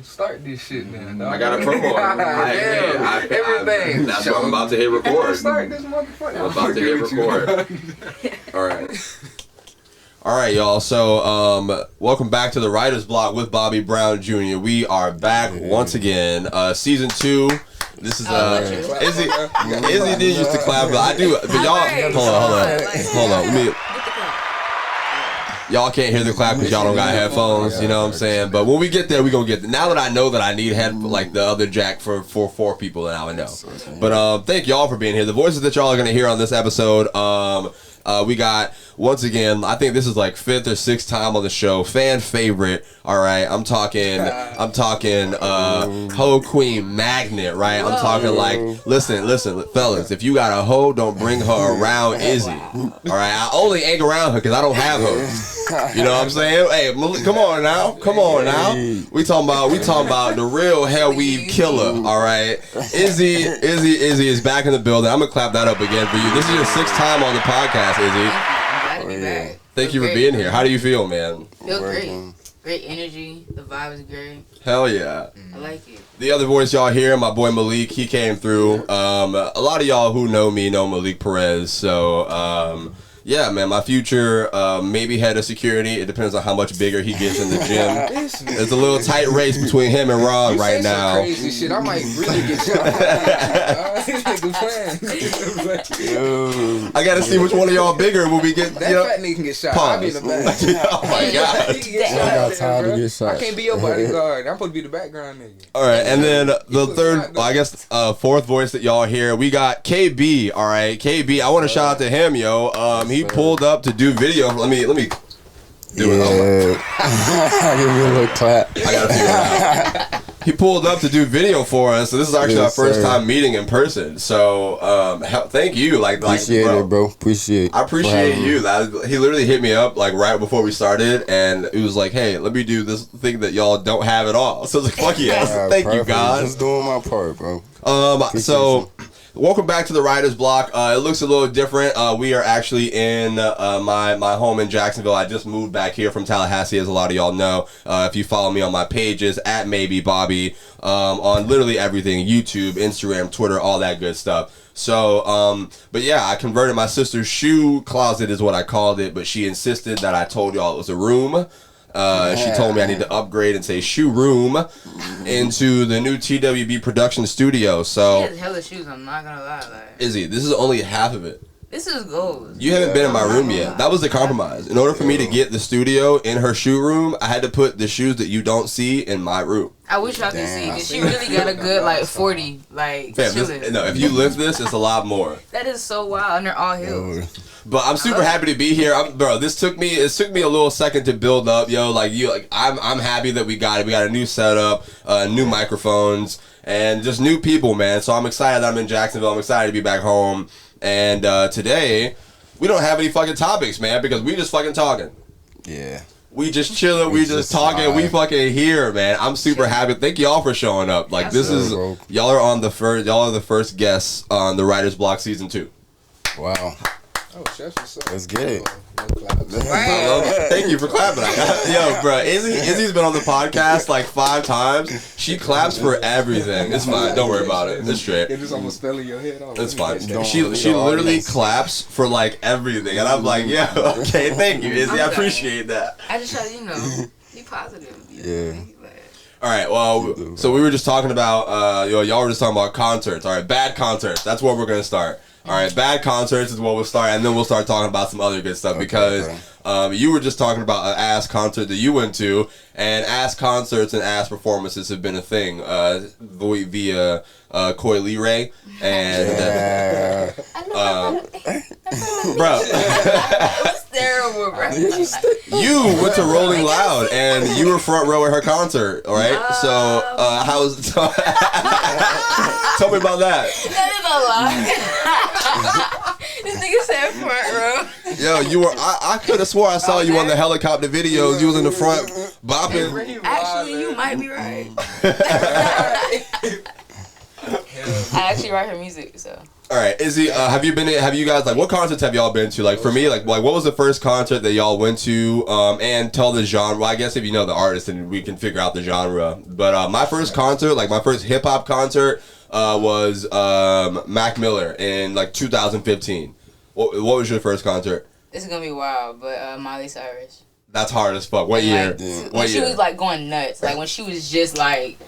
man. Start this shit now, dog. I got a promo. Everything. That's what I'm about to hit record. Start this motherfucker. I'm about to hit record. All right, y'all. So, welcome back to the Writer's Block with Bobby Brown Jr. We are back once again. Season 2. This is Izzy did used to clap, but I do. But y'all, hold on. Let me. Y'all can't hear the clap because y'all don't got headphones, you know what I'm saying? But when we get there, we gonna get there. Now that I know that I need like the other jack for 4 people, then I would know. But thank y'all for being here. The voices that y'all are gonna hear on this episode, we got, once again, I think this is like 5th or 6th time on the show, fan favorite. All right, I'm talking hoe queen magnet, right? I'm talking like, listen, fellas, if you got a hoe, don't bring her around Izzy. All right, I only ain't around her because I don't have hoes. You know what I'm saying? Hey, come on now. We talking about the real hell weave killer. All right, Izzy is back in the building. I'm gonna clap that up again for you. This is your 6th time on the podcast, Izzy. Glad to be back. Thank you for being here. How do you feel, man? Feel great. Great energy. The vibe is great. Hell yeah. I like it. The other voice y'all hear, my boy Malik, he came through. A lot of y'all who know me know Malik Perez. So, yeah, man, my future, maybe head of security. It depends on how much bigger he gets in the gym. There's a little tight race between him and Rod right now. Crazy shit. I might really get shot. This nigga playing. I gotta see which one of y'all bigger when we get. That fat nigga can get shot. I'll be in the back. Oh my god. He can get shot. I got time to get shot. I can't be your bodyguard. I'm supposed to be the background nigga. All right, and then the third, I guess, 4th voice that y'all hear, we got KB. All right, KB. I want to shout out to him, yo. He pulled up to do video. Let me do it. Give me a little clap. I gotta figure it out. He pulled up to do video for us, so this is actually our first time meeting in person. So, thank you. Appreciate it, bro. Appreciate. I appreciate you. He literally hit me up like right before we started, and it was like, "Hey, let me do this thing that y'all don't have at all." So I was like, "Fuck yes, thank you, guys." Just doing my part, bro. Welcome back to the Writer's Block. It looks a little different. We are actually in my home in Jacksonville. I just moved back here from Tallahassee, as a lot of y'all know. If you follow me on my pages, @maybebobby, on literally everything, YouTube, Instagram, Twitter, all that good stuff. So, but yeah, I converted my sister's shoe closet is what I called it, but she insisted that I told y'all it was a room. She told me I need to upgrade and say shoe room into the new TWB production studio. So He has hella shoes, I'm not gonna lie. Izzy, this is only half of it. This is gold. You haven't been in my room yet. That was the compromise. In order for me to get the studio in her shoe room, I had to put the shoes that you don't see in my room. I wish y'all could see, because she really got a good 40 chilling. No, if you lift this, it's a lot more. That is so wild, and they're all heels. But I'm super happy to be here, bro. It took me a little second to build up, yo. I'm happy that we got it. We got a new setup, new microphones, and just new people, man. So I'm excited that I'm in Jacksonville. I'm excited to be back home. And today, we don't have any fucking topics, man, because we just fucking talking. Yeah. We just chilling, we just talking, we fucking here, man. I'm super happy. Thank y'all for showing up. Y'all are the first guests on the Writer's Block season 2. Wow. Oh, chef, let's get it. Thank you for clapping. Yo, bro, Izzy's been on the podcast like 5 times. She claps for everything. It's fine. Don't worry about it. It's straight. You're just almost spelling your head off. It's fine. She literally claps for like everything, and I'm like, yeah, okay, thank you, Izzy. I appreciate that. I just try to, be positive. Yeah. All right, well, so we were just talking about, y'all were just talking about concerts. All right, bad concerts. That's where we're going to start. All right, bad concerts is where we'll start, and then we'll start talking about some other good stuff because you were just talking about an ass concert that you went to, and ass concerts and ass performances have been a thing via Coy Leray and bro. Terrible, bro. You went to Rolling Loud and you were front row at her concert, all right? So how's tell me about that. That is a lie. This nigga said front row. Yo, you were. I could have swore I saw you on the helicopter videos. You was in the front bopping. Actually, you might be right. I actually write her music, so. All right, Izzy, have you guys, like, what concerts have y'all been to? Like, for me, like what was the first concert that y'all went to? And tell the genre. Well, I guess if you know the artist, then we can figure out the genre. But my first concert, like my first hip hop concert, was Mac Miller in like 2015. What was your first concert? This is gonna be wild, but Miley Cyrus. That's hard as fuck. What year? When What she year? was like going nuts, like when she was just like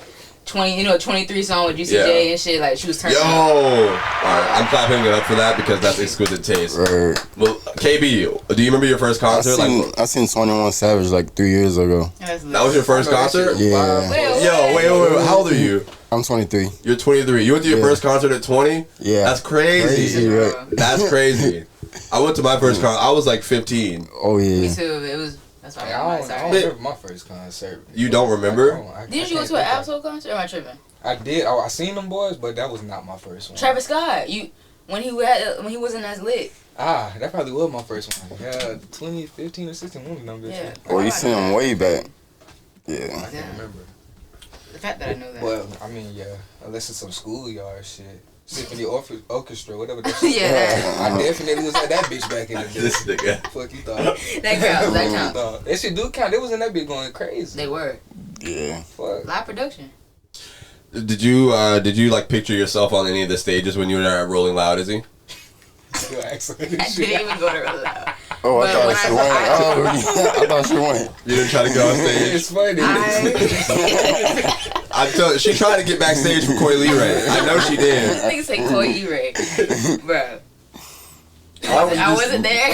23 song with UCJ and shit, like she was turning. Yo! Alright, I'm clapping it up for that because that's exquisite taste. Right. Well, KB, do you remember your first concert? I seen 21 Savage like 3 years ago. That was your first concert? Yeah. Wait. How old are you? I'm 23. You're 23. You went to your first concert at 20? Yeah. That's crazy. Right? That's crazy. I went to my first concert. I was like 15. Oh yeah. Me too. It was. That's why I don't remember my first concert. You don't remember? Did you go to an Absol concert or am I tripping? I did. I seen them boys, but that was not my first one. Travis Scott. When he wasn't as lit. That probably was my first one. Yeah, 2015 or 16, one of them bitches. Yeah. Oh, you seen him way back. I Yeah. can't remember. The fact that I know that. Well, I mean, yeah, unless it's some schoolyard shit. Symphony Orchestra, whatever that shit. Yeah. I definitely was at that bitch back in the day. This nigga. Fuck you thought. That counts. That shit do count. They was in that bitch going crazy. They were. Yeah. Fuck. Live production. Did you like picture yourself on any of the stages when you were at Rolling Loud, Izzy? You actually I didn't even go to Real Loud. Oh, I But thought when she I- went. Oh, I thought she went. You didn't try to go on stage? It's funny. She tried to get backstage from Coy Leray. I know she did. Niggas say Coy E-Ray. Bro. I wasn't there.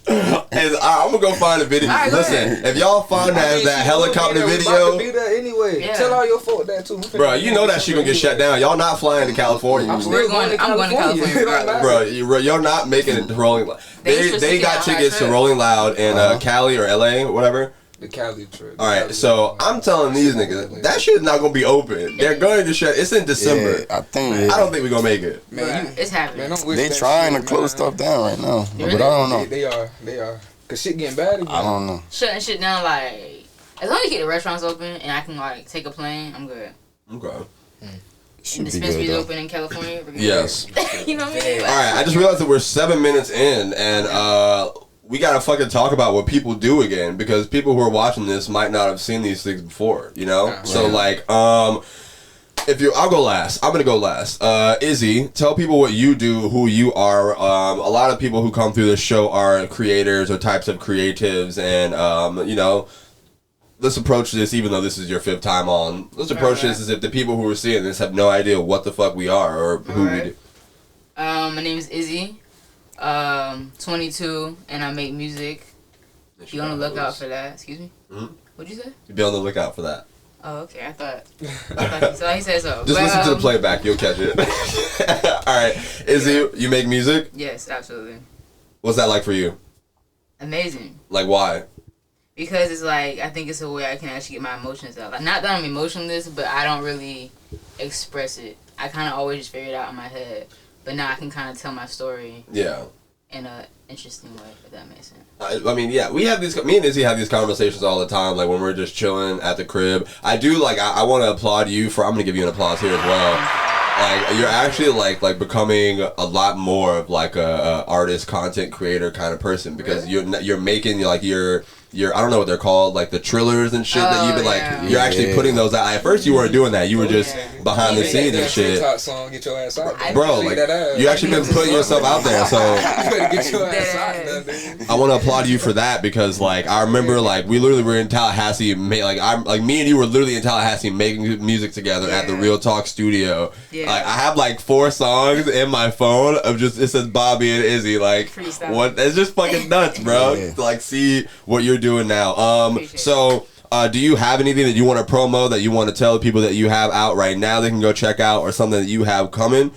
And I'm gonna go find a video. Alright, go Listen, ahead. if y'all find that helicopter About to video, be there anyway. Yeah. Tell all your folk that too. bro, you know that shit gonna get shut down. Y'all not flying to California. I'm going to California regardless. Bro, you're not making it to Rolling Loud. They got tickets to Rolling Loud in Cali or LA or whatever. The Cali trip. Alright, so I'm telling these niggas, that shit is not gonna be open. They're going to shut. It's in December. Yeah, I think. I don't think we're gonna make it. Man, It's happening. man, don't wish They that trying shit, to close man. stuff down right now, Really? but I don't know. They are. Cause shit getting bad again. I don't know. Shutting shit down, like, as long as you get the restaurants open and I can, like, take a plane, I'm good. Okay. And Should be dispensaries good though. open in California. we're good. Yes. You know what I mean? Alright, I just realized that we're 7 minutes in and we gotta fucking talk about what people do again because people who are watching this might not have seen these things before, you know? Yeah. So like, I'll go last. I'm gonna go last. Izzy, tell people what you do, who you are. A lot of people who come through this show are creators or types of creatives, and you know, let's approach this. Even though this is your 5th time on, let's approach this as if the people who are seeing this have no idea what the fuck we are or who we do. My name is Izzy. 22, and I make music. Be on the lookout for that. Excuse me. Mhm. What'd you say? Be on the lookout for that. Oh, okay. I thought he said so. Just But, listen to the playback, you'll catch it. All right, Izzy, you make music. Yes, absolutely. What's that like for you? Amazing. Like, why? Because it's like, I think it's a way I can actually get my emotions out. Like, not that I'm emotionless, but I don't really express it. I kind of always just figure it out in my head. But now I can kind of tell my story Yeah. in a interesting way, if that makes sense. I mean, yeah, we have these. Me and Izzy have these conversations all the time. Like when we're just chilling at the crib. I do like. I want to applaud you for. I'm gonna give you an applause here as well. Like you're actually like becoming a lot more of like a artist, content creator kind of person because you're making like your I don't know what they're called, like the trillers and shit that you've been like you're actually putting those out. At first you weren't doing that. You were just behind the scenes and shit. TikTok song, get your ass out there. Bro, like you actually been putting yourself out there. So You better get your ass out there, nigga. I want to applaud you for that because like I remember like we literally were in Tallahassee, me and you were literally in Tallahassee making music together at the Real Talk studio. Yeah. Like I have like 4 songs in my phone of just it says Bobby and Izzy like Freestyle. what it's just fucking nuts, bro. Yeah. To like see what you're doing now. Appreciate So do you have anything that you want to promo that you want to tell people that you have out right now they can go check out or something that you have coming?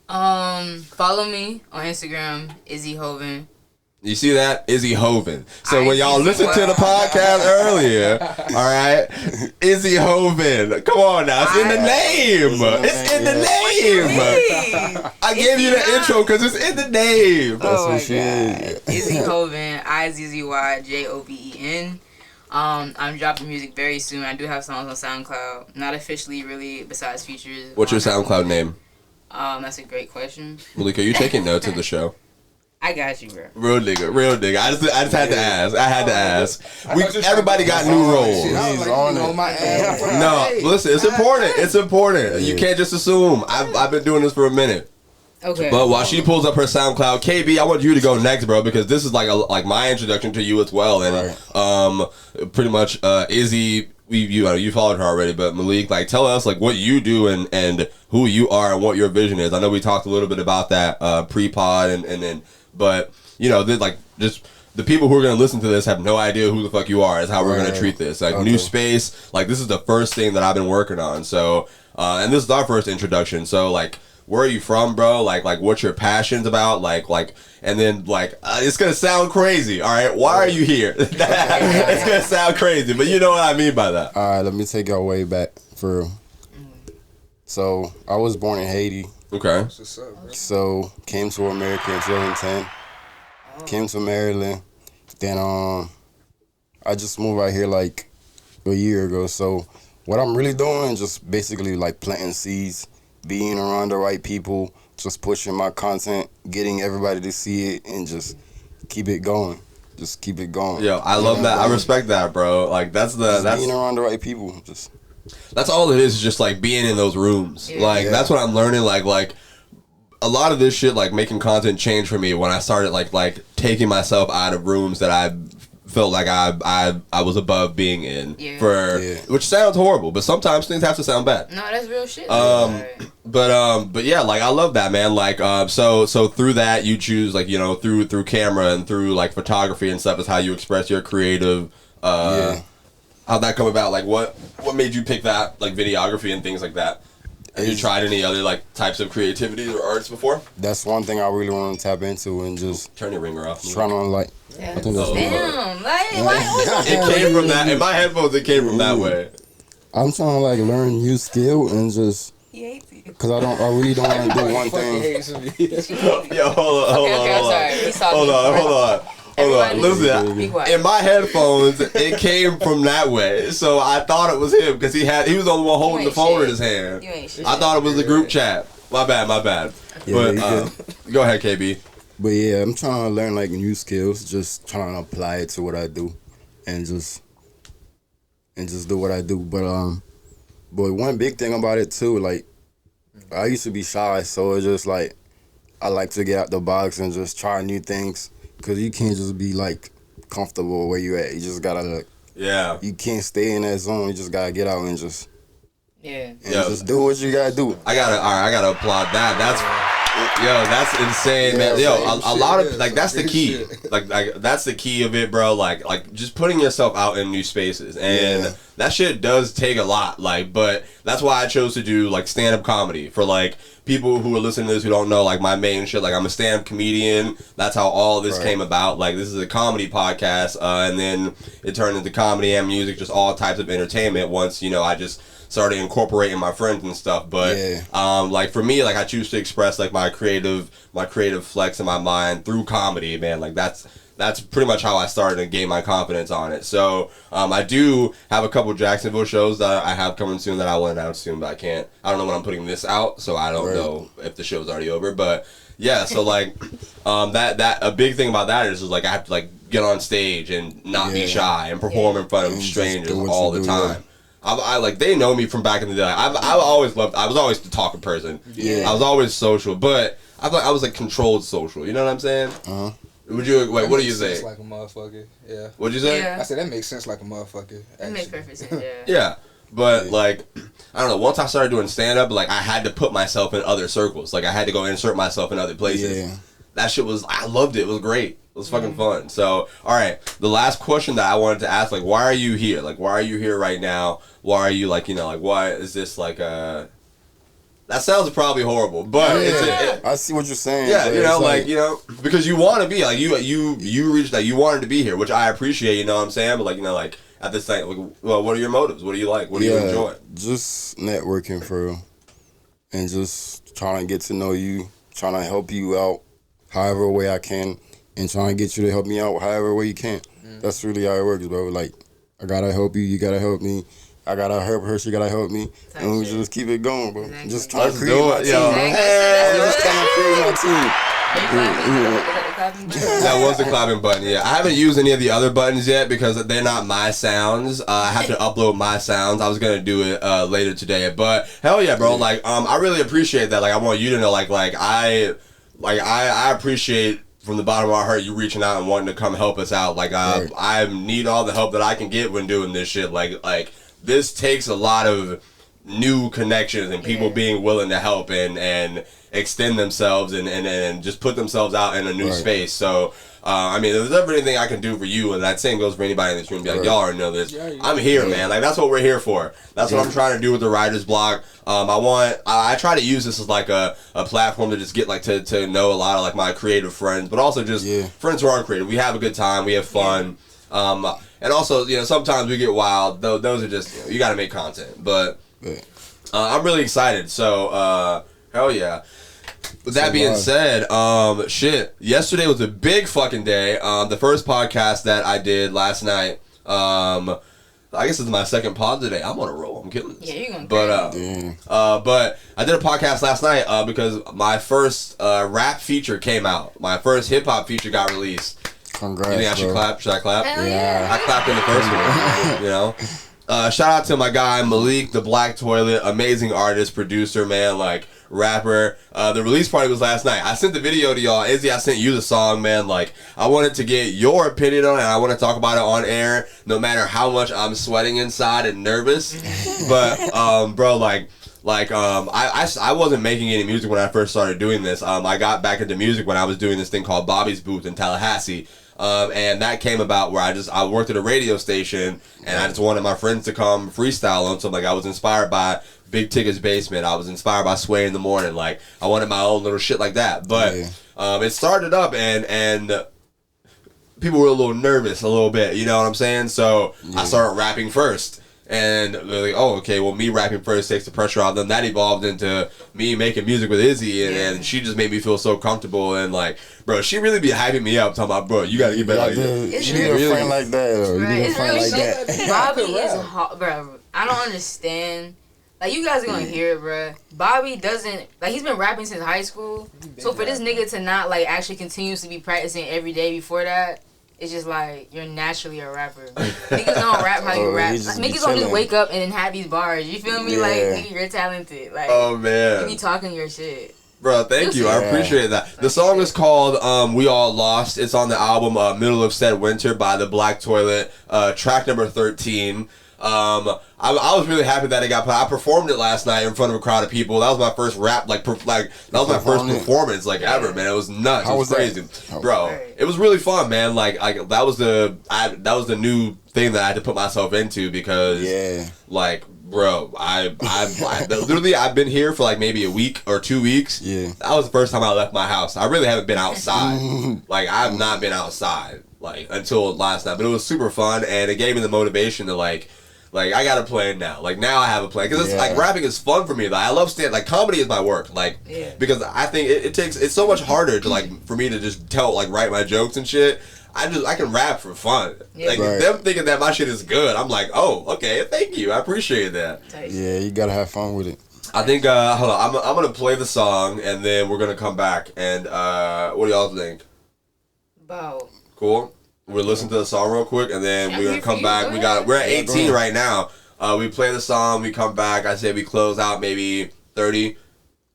Follow me on Instagram, Izzy Hoven. You see that? Izzy Hoven. So when y'all Izzy listened to the podcast earlier, all right, Izzy Hoven. Come on now. It's in the name. It's in the name. I gave you the intro because it's in the name. That's Oh what my she is. God. Izzy Hoven, IZZYJOVEN. I'm dropping music very soon. I do have songs on SoundCloud. Not officially, really, besides features. What's your SoundCloud name? That's a great question. Malik, are you taking notes of the show? I got you, bro. Real nigga. I just had to ask. I had to ask. Everybody got Shit, new I roles. was like, you know, my ass. No, listen, it's important. It's important. You can't just assume. I've been doing this for a minute. Okay. But while she pulls up her SoundCloud, KB, I want you to go next, bro, because this is like my introduction to you as well, and pretty much Izzy, you followed her already, but Malik, like, tell us like what you do and who you are and what your vision is. I know we talked a little bit about that pre-pod and then, but you know, like just. The people who are going to listen to this have no idea who the fuck you are. Is how we're going to treat this. Like, new space. Like, this is the first thing that I've been working on. So, and this is our first introduction. So, like, where are you from, bro? Like, what's your passions about? Like, and then, like, it's going to sound crazy, all right? Why are you here? It's going to sound crazy, but you know what I mean by that. All right, let me take y'all way back for real. So, I was born in Haiti. Okay. What's up, bro? So, came to America in 2010. Came to Maryland. Then, I just moved out here, like, a year ago. So, what I'm really doing is just basically, like, planting seeds, being around the right people, just pushing my content, getting everybody to see it, and just keep it going. Just keep it going. Yo, I love that. I respect that, bro. Like, that's being around the right people. Just that's all it is just, like, being in those rooms. Yeah. Like, that's what I'm learning, like, a lot of this shit, like, making content changed for me when I started, like taking myself out of rooms that I felt like I was above being in. Which sounds horrible, but sometimes things have to sound bad. No, that's real shit. But yeah, like, I love that, man. Like, so through that, you choose, like, you know, through camera and through, like, photography and stuff is how you express your creative, how'd that come about? Like, what made you pick that, like, videography and things like that? Have you tried any other, like, types of creativity or arts before? that's one thing I really want to tap into and just Turn your ringer off. trying to, like, I think that's Damn, like, why? It came from that. In my headphones, it came from that way. I'm trying to, like, learn new skill and just He hates you. because I really don't want to do one thing. Yo, hold on. I'm sorry. He's talking. Hold on. Everybody Listen, be quiet. in my headphones, it came from that way, so I thought it was him because he was the only one holding the ain't phone in shit. his hand. You ain't shit. I thought it was the group chat. My bad. Yeah, But go ahead, KB. But yeah, I'm trying to learn like new skills, just trying to apply it to what I do, and just do what I do. But one big thing about it too, like I used to be shy, so it's just like I like to get out the box and just try new things, cause you can't just be like comfortable where you at. You just gotta like, you can't stay in that zone. You just gotta get out and just just do what you gotta do. I gotta applaud that. That's insane, man. Yo, a lot of like that's the key. Like that's the key of it, bro. Like just putting yourself out in new spaces, and that shit does take a lot. Like, but that's why I chose to do like stand-up comedy for like people who are listening to this who don't know like my main shit. Like I'm a stand-up comedian. That's how all this came about. Like this is a comedy podcast, and then it turned into comedy and music, just all types of entertainment. Once I just started incorporating my friends and stuff, but like for me, like I choose to express like my creative flex in my mind through comedy, man. Like that's pretty much how I started and gained my confidence on it. So I do have a couple Jacksonville shows that I have coming soon that I will announce soon, but I don't know when I'm putting this out, so I don't know if the show's already over. But yeah, so like that a big thing about that is like I have to like get on stage and not be shy and perform in front of strangers all the time. I like they know me from back in the day. I was always the talking person. I was always social, but I was like controlled social. You know what I'm saying? Would you wait? What do you think? Like a motherfucker. Yeah. What'd you say? Yeah. I said that makes sense like a motherfucker. That makes perfect sense. Yeah. Yeah, but like I don't know. Once I started doing stand up, like I had to put myself in other circles. Like I had to go insert myself in other places. Yeah. That shit I loved it. It was great. It was fucking fun. So, all right, the last question that I wanted to ask, like, why are you here? Like, why are you here right now? Why are you, like, like, why is this, like, that sounds probably horrible, but I see what you're saying. Yeah, like, because you want to be, like, you reached that, you wanted to be here, which I appreciate, you know what I'm saying? But, like, like, at this time, like, well, what are your motives? What do you like? What do you enjoy? Just networking for real. And just trying to get to know you, trying to help you out however way I can. And trying to get you to help me out however way you can. That's really how it works, bro. Like, I gotta help you, you gotta help me. I gotta help her, she gotta help me, and we just keep it going, bro. Exactly. Just trying to Let's create do my it, team. yo. Exactly. Just trying to create my team. That was the clapping button, yeah. I haven't used any of the other buttons yet because they're not my sounds. I have to upload my sounds. I was gonna do it later today, but hell yeah, bro. Like, I really appreciate that. Like, I want you to know, I appreciate from the bottom of my heart you reaching out and wanting to come help us out. Like, I need all the help that I can get when doing this shit. Like this takes a lot of new connections and people being willing to help and extend themselves and just put themselves out in a new space. So, I mean, if there's ever anything I can do for you, and that same goes for anybody in this room, be like, y'all already know this. I'm here, man. Like, that's what we're here for. That's what I'm trying to do with the Writer's Block. I try to use this as like a platform to just get like to know a lot of like my creative friends, but also just friends who aren't creative. We have a good time. We have fun. And also, you know, sometimes we get wild. Those are just, you know, you got to make content. But I'm really excited. So, hell yeah. With that being said, shit, yesterday was a big fucking day. The first podcast that I did last night, I guess it's my second pod today. I'm on a roll. I'm killing this. Yeah, you're gonna but I did a podcast last night because my first rap feature came out. My first hip hop feature got released. Congrats, You think I should clap? Should I clap? Hell yeah. I clapped in the first one. You know. Shout out to my guy Malik, the Black Toilet, amazing artist, producer, man, like rapper. The release party was last night. I sent the video to y'all. Izzy, I sent you the song, man. Like, I wanted to get your opinion on it, and I want to talk about it on air, no matter how much I'm sweating inside and nervous. But, bro, I wasn't making any music when I first started doing this. I got back into music when I was doing this thing called Bobby's Booth in Tallahassee. And that came about where I worked at a radio station, and I just wanted my friends to come freestyle on. So like I was inspired by Big Tigger's Basement. I was inspired by Sway in the Morning. Like I wanted my own little shit like that. But it started up and people were a little nervous a little bit. You know what I'm saying? So I started rapping first. And they're like, oh, okay, well, me rapping first takes the pressure off. Then that evolved into me making music with Izzy, and she just made me feel so comfortable. And, like, bro, she really be hyping me up, talking about, bro, you got to get better like this. You need a friend like that, or you need a friend like that. Bobby is hard, bro. I don't understand. Like, you guys are going to hear it, bro. Bobby doesn't, like, he's been rapping since high school. So for this nigga to not, like, actually continuously be practicing every day before that, it's just like, you're naturally a rapper. Niggas don't rap how you rap. Like, niggas don't just wake up and then have these bars. You feel me? Like, nigga, you're talented. Like, oh, man. You be talking your shit. Bro, thank you. I appreciate that. The song is called We All Lost. It's on the album Middle of Said Winter by the Black Toilet. Track number 13. I was really happy that it got put. I performed it last night in front of a crowd of people. That was my first rap, that was my first performance, ever, man. It was nuts. It was crazy, bro. It was really fun, man. Like that was the new thing that I had to put myself into because, like, bro, I've been here for like maybe a week or 2 weeks. Yeah, that was the first time I left my house. I really haven't been outside. Like, I've not been outside like until last night, but it was super fun, and it gave me the motivation to like I got a plan now. Like, now I have a plan. Because it's like, rapping is fun for me. Like, I love comedy is my work. Like, because I think it's so much harder to, like, for me to just write my jokes and shit. I can rap for fun. Like, them thinking that my shit is good, I'm like, oh, okay, thank you. I appreciate that. Yeah, you gotta have fun with it. I think, hold on, I'm gonna play the song, and then we're gonna come back, and, what do y'all think? About. Cool? We'll listen to the song real quick, and then we're gonna come back. We're at 18 right now. We play the song, we come back. I say we close out maybe 30.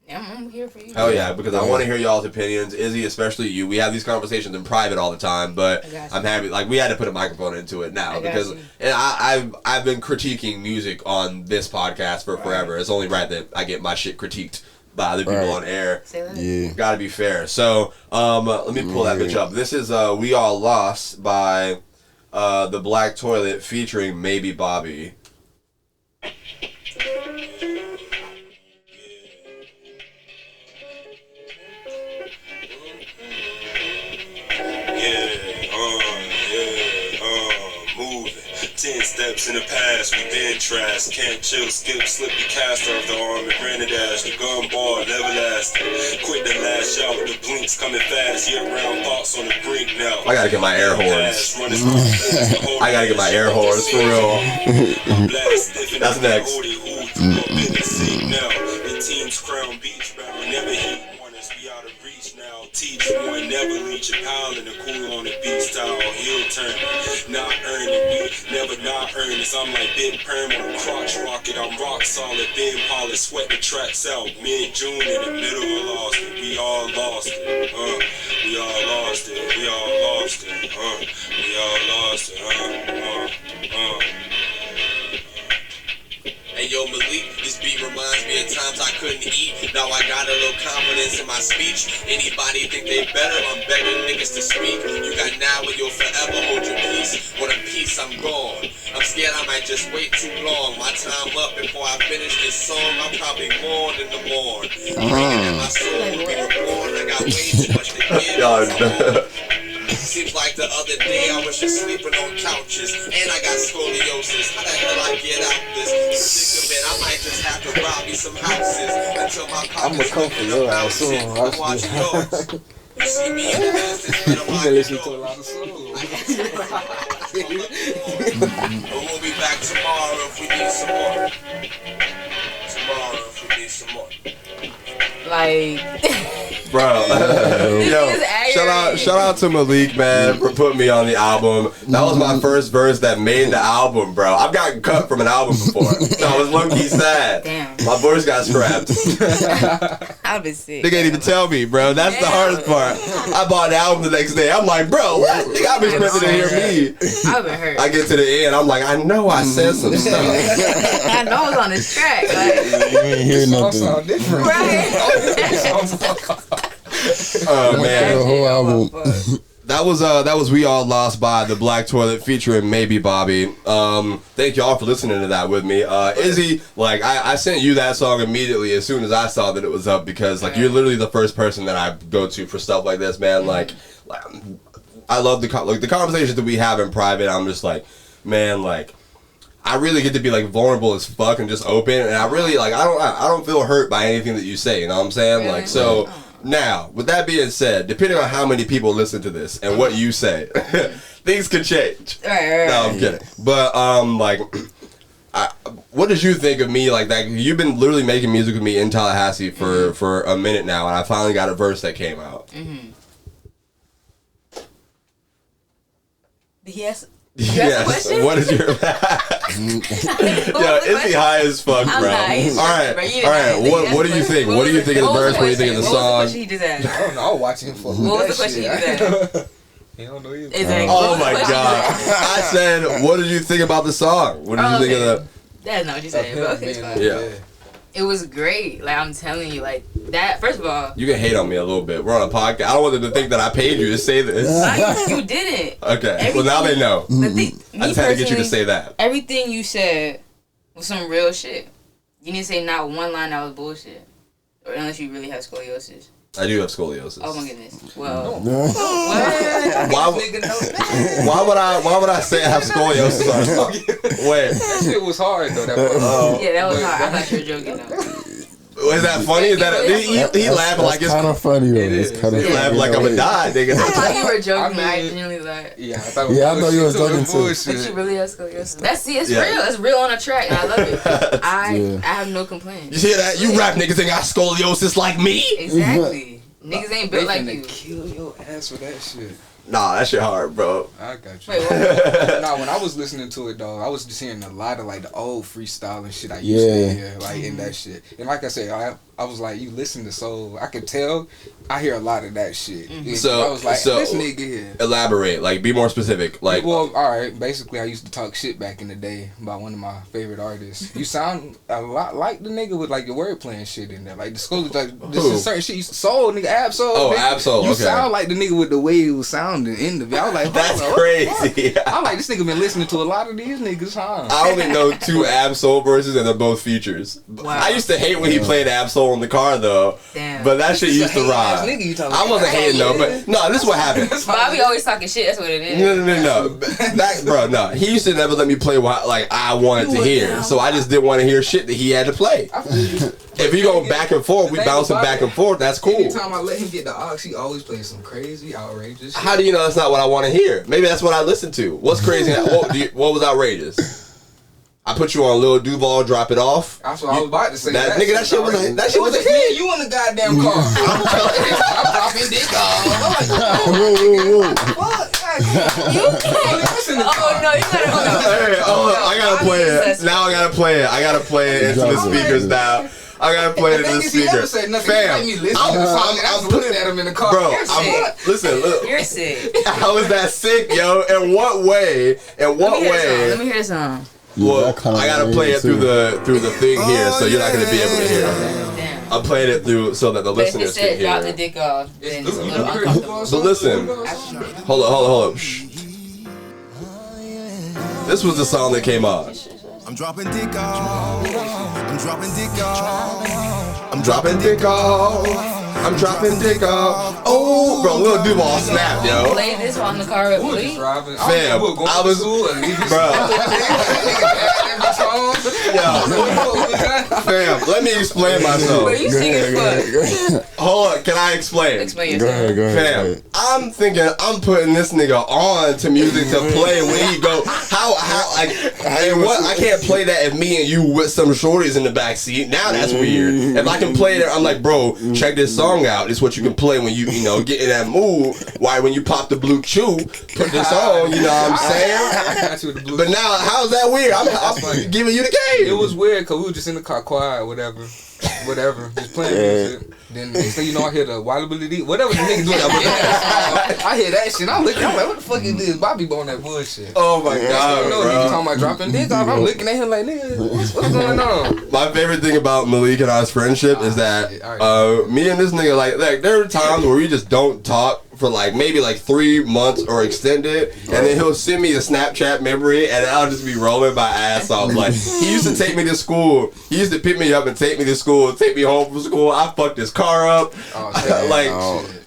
Yeah, I'm here for you. Hell yeah, because I want to hear y'all's opinions. Izzy, especially you. We have these conversations in private all the time, but I'm happy. Like, we had to put a microphone into it now because I've been critiquing music on this podcast for forever. It's only right that I get my shit critiqued by other people on air. Yeah. Gotta be fair. So, let me pull that bitch up. This is We All Lost by the Black Toilet featuring Maybe Bobby. Moving 10 steps in the past, cash, we been trash. Can't chill, skip, slip the cast off the arm and ran a dash. The gun ball never last. Quit the last shot with the blinks coming fast. Year round thoughts on the brink now. I gotta get my air horns. I gotta get my air horns for real. That's next. The team's crown beach bound. Never hit one as we out of reach now. Teach one, never leech a pile in the cool on the beach style. Heel turn, not earning. We never not earnest. I'm like big perm on a crotch rocket. I'm rock solid, been polished, sweat the tracks out. Mid-June in the middle of lost it. We all lost it. We all lost it. We all lost it. We all lost it. Hey yo Malik, this beat reminds me of times I couldn't eat. Now I got a little confidence in my speech. Anybody think they better? I'm begging niggas to speak. You got now and you'll forever hold your peace. What a peace, I'm gone. I'm scared I might just wait too long. My time up before I finish this song. I'm probably mourn in the morn. Praying that my soul will be reborn. I got way too much to give. Seems like the other day I was just sleeping on couches. And I got scoliosis. How the hell I get out this predicament? I might just have to rob me some houses until my pockets come for your ass soon. I'm watching yours. You see me in the business, but I'm been listening to a lot of songs. But we'll be back tomorrow if we need some more. Tomorrow if we need some more. Like, Bro, yo, shout out to Malik, man, for putting me on the album. That was my first verse that made the album, bro. I've gotten cut from an album before, so I was low-key sad. Damn. My voice got scrapped. I've been sick. They can't even tell me, bro. That's the hardest part. I bought the album the next day. I'm like, bro, what? Nigga, I've been expecting to hear me. I've been hurt. I get to the end, I'm like, I know I said some stuff. I know it's on this track. Like, You ain't hear nothing. Sound different. Oh man. The whole album. That was We All Lost by The Black Toilet featuring Maybe Bobby. Thank y'all for listening to that with me. Izzy, like I sent you that song immediately as soon as I saw that it was up because like you're literally the first person that I go to for stuff like this, man. Like I love the conversations that we have in private. I'm just like, man, like I really get to be like vulnerable as fuck and just open, and I really like I don't feel hurt by anything that you say. You know what I'm saying? Like so. Now, with that being said, depending on how many people listen to this and what you say, things could change. Right. No, I'm kidding. But like, what did you think of me like that? You've been literally making music with me in Tallahassee for a minute now, and I finally got a verse that came out. Yes. Yes. What is your? Yo, Izzy high as fuck, bro. Nice. All right. What do you think? What do you think of the verse? What do you think of the song? What was the question you just asked? I don't know. I was watching for who What that was the question shit. you just asked? He don't know either. Exactly. Oh my god! I said, what did you think about the song? What did you think of the? That's not what you said, but okay, it's fine. Yeah. It was great. Like I'm telling you, like that. First of all, You can hate on me a little bit. We're on a podcast. I don't want them to think that I paid you to say this. you didn't. Okay. Well, now they know. I just had to get you to say that. Everything you said was some real shit. You didn't say not one line that was bullshit, or unless you really have scoliosis. I do have scoliosis. Oh my goodness. Well, what? Why would I say I have scoliosis on a song? Wait. That shit was hard though. That part. Yeah, that was hard. I thought you were joking though. Is that funny? Is that he laughed like it's kind of funny though. It's kind of he laughed like I'm a die, nigga. I thought you were joking. I I mean, genuinely thought. Yeah, I thought you was joking too. But you really have scoliosis. That's it's Yeah. real. It's real on a track, and I love it. I have no complaints. You hear that? You rap niggas ain't got scoliosis like me? Exactly. Niggas ain't built like you. Kill your ass for that shit. Nah, that shit hard, bro. I got you. Wait, what? Nah, when I was listening to it though, I was just hearing a lot of like the old freestyle and shit I used to hear, like in that shit. And like I said, I was like, you listen to soul, I could tell. I hear a lot of that shit. So I was like, this nigga here. Elaborate, like be more specific. Like, Well, all right. Basically, I used to talk shit back in the day about one of my favorite artists. You sound a lot like the nigga with like the wordplay and shit in there. Like the school, like this is certain shit. Soul, nigga, Absol. Oh, nigga. Absol, You okay. sound like the nigga with the way he was sounding in the. I was like, that's hold on, crazy. I'm like, this nigga been listening to a lot of these niggas, huh? I only know two Absol verses and they're both features. Wow. I used to hate when he played Absol in the car though. Damn. But that shit used to ride. I wasn't hating though, but no, this is what happened. Bobby always talking shit. That's what it is. No. That, bro, no. He used to never let me play what like I wanted to hear. So I just didn't want to hear shit that he had to play. If you go back and forth, we bouncing back and forth. That's cool. Anytime I let him get the aux, he always plays some crazy, outrageous shit. How do you know that's not what I want to hear? Maybe that's what I listen to. What's crazy? What was outrageous? I put you on Lil Duval, drop it off. That's what I was about to say. That nigga, that shit was a hit. You in the goddamn car. I'm dropping dick off. I gotta play it. Now I gotta play it. I gotta play it into the speakers now. I gotta play it in the speaker. Fam, I'm putting at him in the car. Bro, listen, look. You're sick. How is that sick, yo? In what way? In what way? Let me hear the song. Well, I gotta play it through the thing here, so you're not gonna be able to hear it. Damn. I'm playing it through so that the But if it listeners can said hear drop the it. dick off, then it's a little uncomfortable. But listen, hold up. Shh. This was the song that came on. I'm dropping dick off. I'm dropping dick off. I'm dropping dick off. I'm dropping dick off. Oh, bro, Lil Duval snapped, yo. Play this on the car with Malik. Driving. Fam, I was, fam, let me explain myself. But you sing as fuck. Hold on, can I explain? Explain Go yourself. ahead. Fam, I'm thinking I'm putting this nigga on to music to play when he go. How like and what? I can't play that if me and you with some shorties in the back seat. Now that's weird. If I can play it, I'm like, bro, check this song out. It's what you can play when you know get in that mood. Why when you pop the blue chew, put this on. You know what I'm saying? But now, how's that weird? I'm giving you the game. It was weird because we were just in the car quiet, whatever, just playing music. Then next thing you know, I hear the wallability, whatever the nigga doing. I hear that shit. I'm looking. I'm like, what the fuck is this? Bobby on that bullshit. Oh my god, bro! He talking about dropping dick off. I'm looking at him like, nigga, what's going on? My favorite thing about Malik and I's friendship is that me and this nigga like there are times where we just don't talk for like maybe like 3 months or extended, and then he'll send me a Snapchat memory, and I'll just be rolling my ass off. Like he used to take me to school. He used to pick me up and take me to school, take me home from school. I fucked his car up.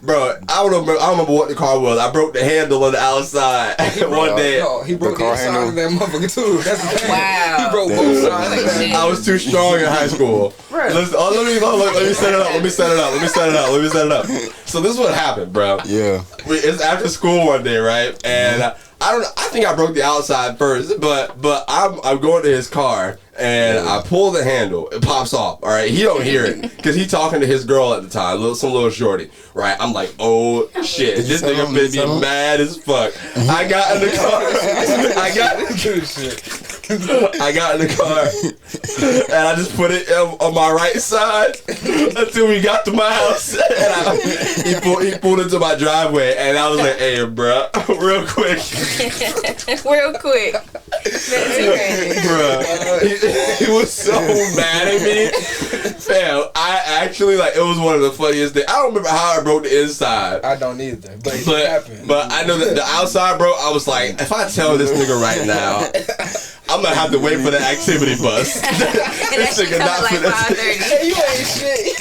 Bro, I don't remember what the car was. I broke the handle on the outside one day. No, he broke the inside of that motherfucker too. That's the thing. Wow. He broke both sides. I was too strong in high school. Listen, let me set it up. So this is what happened, bro. Yeah. It's after school one day, right? And I think I broke the outside first, but I'm going to his car and I pull the handle. It pops off. All right, he don't hear it because he talking to his girl at the time, some little shorty. Right, I'm like, oh shit, this nigga finna be mad as fuck. I got in the car. I got in the car and I just put it on my right side until we got to my house. And he pulled into my driveway, and I was like, "Hey, bro, real quick, bro." He was so mad at me, fam. I actually it was one of the funniest things. I don't remember how I broke the inside. I don't either, but it happened. But I know that the outside, bro. I was like, if I tell this nigga right now, I'm gonna have to wait for the activity bus. This nigga not like 5:30. Hey, you ain't shit.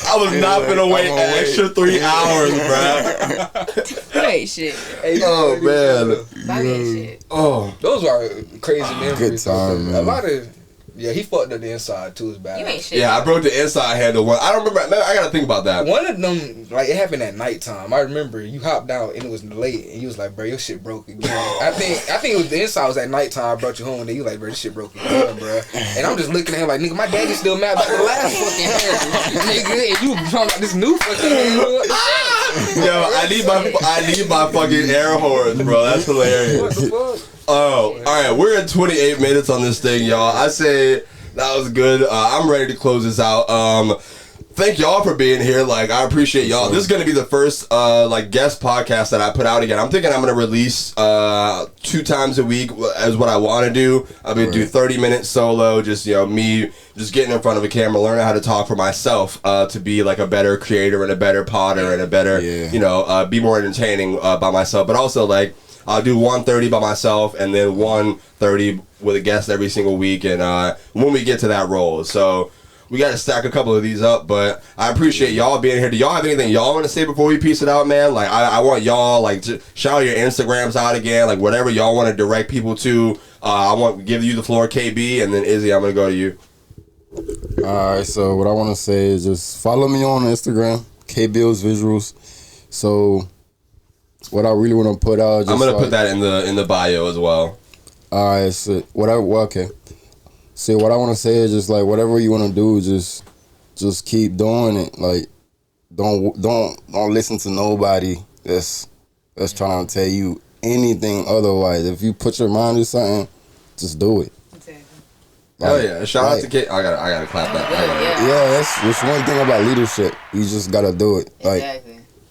I was not gonna wait an extra 3 hours, bro. You ain't shit. Oh man. Bobby ain't shit. Oh, those are crazy memories. Good time, man. A lot of he fucked up the inside too. Is bad. You ain't shit. yeah, I broke the inside handle one. I don't remember. I gotta think about that. One of them, it happened at nighttime. I remember you hopped out and it was late, and you was like, "Bro, your shit broke again." I think it was the inside was at nighttime. I brought you home, and then you like, "Bro, this shit broke again, bro." And I'm just looking at him like, "Nigga, my daddy's still mad about the last fucking handle, nigga." And you talking about this new fucking handle. Yo, I need my fucking air horns, bro. That's hilarious. What the fuck? Oh, all right. We're at 28 minutes on this thing, y'all. I say that was good. I'm ready to close this out. Thank y'all for being here. I appreciate y'all. This is gonna be the first guest podcast that I put out again. I'm thinking I'm gonna release 2 times a week as what I want to do. I'm gonna do 30 minutes solo. Just me just getting in front of a camera, learning how to talk for myself to be a better creator and a better podder and a better be more entertaining by myself. But also I'll do 1:30 by myself and then 1:30 with a guest every single week, and when we get to that role. So we got to stack a couple of these up, but I appreciate y'all being here. Do y'all have anything y'all want to say before we piece it out, man? Like, I want y'all, like, to shout your Instagrams out again, like, whatever y'all want to direct people to. I want to give you the floor, KB, and then Izzy, I'm going to go to you. Alright, so what I want to say is just follow me on Instagram, KBills Visuals. So what I really want to put out, just I'm going to put that in the bio as well. Alright, so okay. See, what I want to say is just like whatever you want to do, just keep doing it. Like, don't listen to nobody that's trying to tell you anything otherwise. If you put your mind to something, just do it. Oh yeah! Shout out to K. I gotta clap that. Yeah, that's one thing about leadership. You just gotta do it. Like,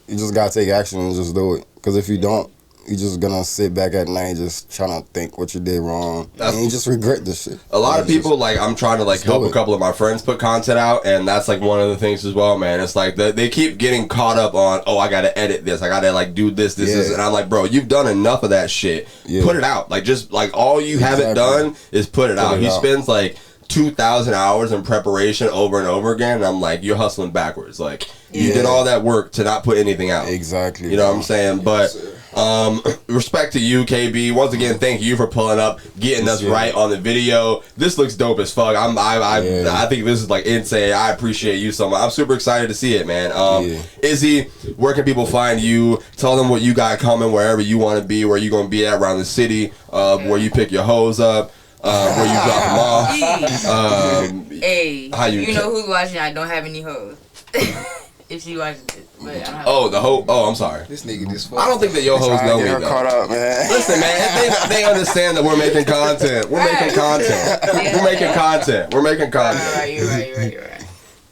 you just gotta take action and just do it. Because if you don't, you're just gonna sit back at night just trying to think what you did wrong, and you just regret this shit. A lot of people, like, I'm trying to, like, help a couple of my friends put content out, and that's, like, one of the things as well, man. It's like they keep getting caught up on, oh, I gotta edit this, I gotta, like, do this, and I'm like, bro, you've done enough of that shit. Put it out. Like, just, like, all you haven't done is put it out. He spends, like, 2,000 hours in preparation over and over again, and I'm like, you're hustling backwards. Like, you did all that work to not put anything out. Exactly. You know what I'm saying? But respect to you, KB. Once again, thank you for pulling up, getting us right on the video. This looks dope as fuck. I think this is, like, insane. I appreciate you so much. I'm super excited to see it, man. Izzy, where can people find you? Tell them what you got coming, wherever you want to be, where you gonna be at around the city, where you pick your hoes up. Where you drop them off. Hey, you know who's watching? I don't have any hoes. If she watches it, but I don't have the hoe. Oh, I'm sorry. This nigga just. I don't think that your hoes know me though. Caught up, man. Listen, man, they understand that we're making content. We're making content. We're making content. We're making content. You're right.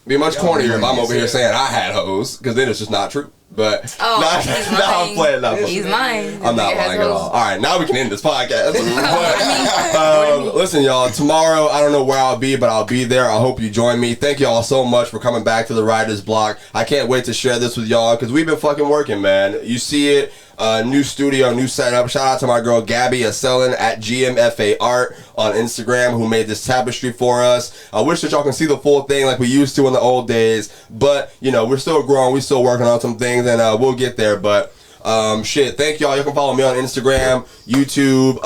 Be much cornier if I'm over here saying I had hoes, because then it's just not true. But I'm playing that. He's lying. I'm not lying at all. All right, now we can end this podcast. But, listen, y'all, tomorrow, I don't know where I'll be, but I'll be there. I hope you join me. Thank y'all so much for coming back to the Writer's Block. I can't wait to share this with y'all, because we've been fucking working, man. You see it. New studio, new setup. Shout out to my girl Gabby Aselin at GMFA Art on Instagram, who made this tapestry for us. I wish that y'all can see the full thing like we used to in the old days, but you know, we're still growing, we're still working on some things, and we'll get there. But thank y'all. You can follow me on Instagram, YouTube,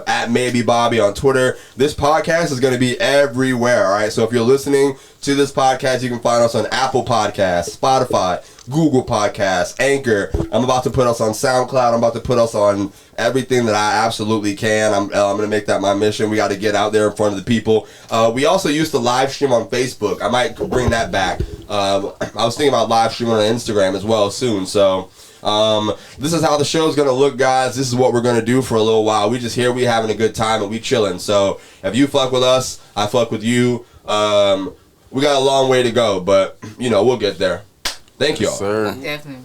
at Maybe Bobby on Twitter. This podcast is going to be everywhere, all right? So if you're listening to this podcast, you can find us on Apple Podcasts, Spotify, Google Podcasts, Anchor. I'm about to put us on SoundCloud. I'm about to put us on everything that I absolutely can. I'm going to make that my mission. We got to get out there in front of the people. We also used to live stream on Facebook. I might bring that back. I was thinking about live streaming on Instagram as well soon. So this is how the show's going to look, guys. This is what we're going to do for a little while. We just here, we having a good time, and we chilling. So if you fuck with us, I fuck with you. We got a long way to go, but, you know, we'll get there. Thank y'all. Sir. Definitely.